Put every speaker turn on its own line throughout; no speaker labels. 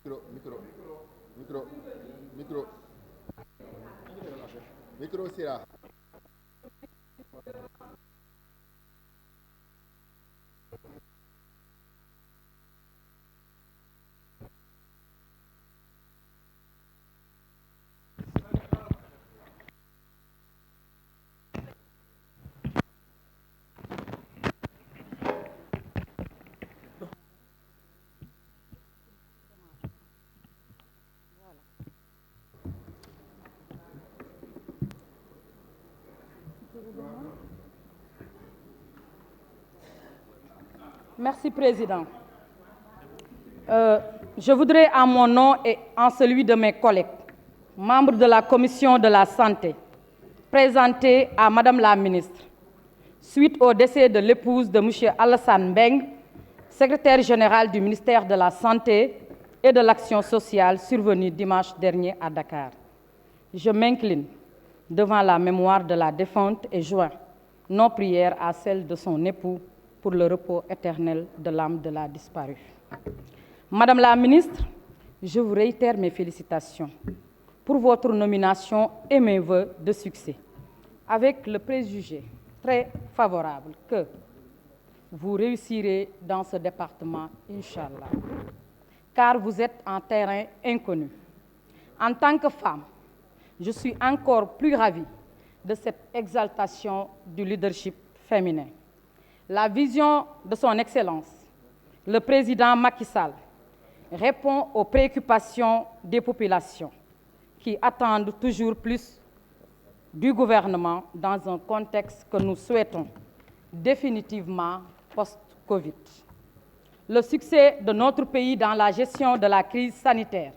Micro, micro, micro, micro, micro, Sira.
Merci, Président. Je voudrais, en mon nom et en celui de mes collègues, membres de la Commission de la Santé, présenter à Madame la Ministre, suite au décès de l'épouse de M. Alassane Mbeng, secrétaire général du ministère de la Santé et de l'Action sociale, survenu dimanche dernier à Dakar. Je m'incline devant la mémoire de la défunte et joins nos prières à celle de son époux pour le repos éternel de l'âme de la disparue. Madame la Ministre, je vous réitère mes félicitations pour votre nomination et mes vœux de succès, avec le préjugé très favorable que vous réussirez dans ce département, Inch'Allah, car vous êtes en terrain inconnu. En tant que femme, je suis encore plus ravie de cette exaltation du leadership féminin. La vision de son Excellence, le président Macky Sall, répond aux préoccupations des populations qui attendent toujours plus du gouvernement dans un contexte que nous souhaitons définitivement post-Covid. Le succès de notre pays dans la gestion de la crise sanitaire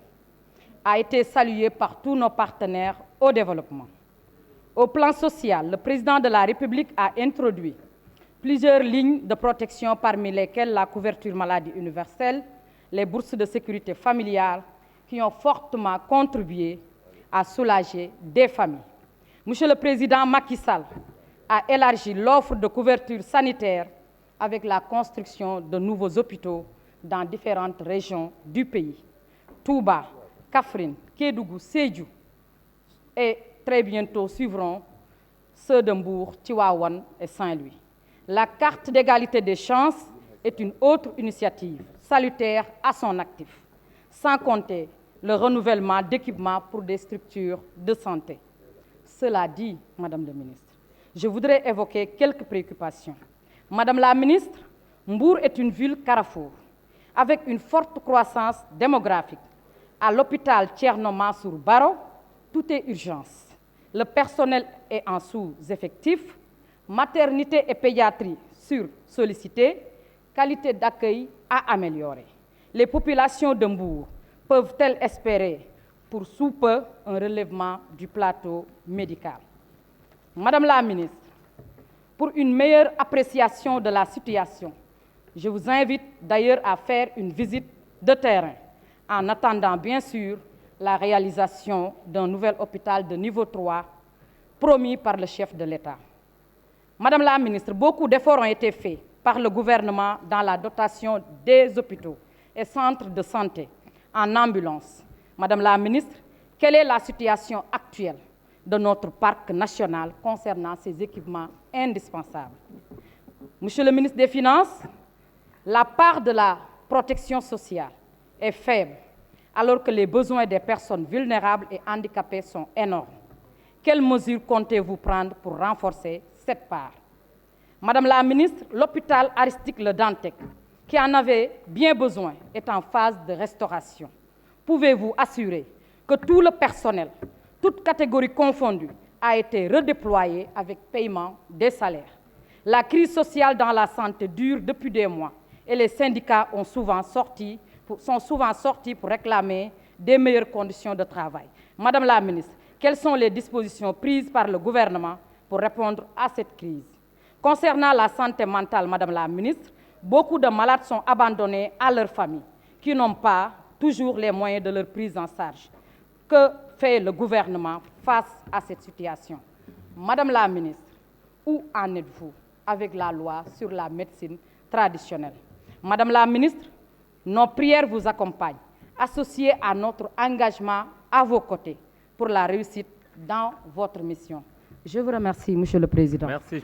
a été salué par tous nos partenaires au développement. Au plan social, le président de la République a introduit plusieurs lignes de protection, parmi lesquelles la couverture maladie universelle, les bourses de sécurité familiale, qui ont fortement contribué à soulager des familles. Monsieur le Président Macky Sall a élargi l'offre de couverture sanitaire avec la construction de nouveaux hôpitaux dans différentes régions du pays. Touba, Kaffrine, Kédougou, Sédhiou et très bientôt suivront ceux de Mbour, Tivaouane et Saint-Louis. La carte d'égalité des chances est une autre initiative salutaire à son actif, sans compter le renouvellement d'équipements pour des structures de santé. Cela dit, Madame la Ministre, je voudrais évoquer quelques préoccupations. Madame la Ministre, Mbour est une ville carrefour, avec une forte croissance démographique. À l'hôpital Thierno Mansour Baro, tout est urgence. Le personnel est en sous-effectif, maternité et pédiatrie sur-sollicitées, qualité d'accueil à améliorer. Les populations de Mbour peuvent-elles espérer pour sous peu un relèvement du plateau médical? Madame la Ministre, pour une meilleure appréciation de la situation, je vous invite d'ailleurs à faire une visite de terrain, en attendant bien sûr la réalisation d'un nouvel hôpital de niveau 3 promis par le chef de l'État. Madame la Ministre, beaucoup d'efforts ont été faits par le gouvernement dans la dotation des hôpitaux et centres de santé en ambulance. Madame la Ministre, quelle est la situation actuelle de notre parc national concernant ces équipements indispensables? Monsieur le ministre des Finances, la part de la protection sociale est faible, alors que les besoins des personnes vulnérables et handicapées sont énormes. Quelles mesures comptez-vous prendre pour renforcer cette part? Madame la Ministre, l'hôpital Aristide Le Dantec, qui en avait bien besoin, est en phase de restauration. Pouvez-vous assurer que tout le personnel, toutes catégories confondues, a été redéployé avec paiement des salaires? La crise sociale dans la santé dure depuis des mois et les syndicats sont souvent sortis pour réclamer des meilleures conditions de travail. Madame la Ministre, quelles sont les dispositions prises par le gouvernement pour répondre à cette crise? Concernant la santé mentale, Madame la Ministre, beaucoup de malades sont abandonnés à leurs familles, qui n'ont pas toujours les moyens de leur prise en charge. Que fait le gouvernement face à cette situation? Madame la Ministre, où en êtes-vous avec la loi sur la médecine traditionnelle? Madame la Ministre, nos prières vous accompagnent associé à notre engagement à vos côtés pour la réussite dans votre mission. Je vous remercie, Monsieur le Président.
Merci.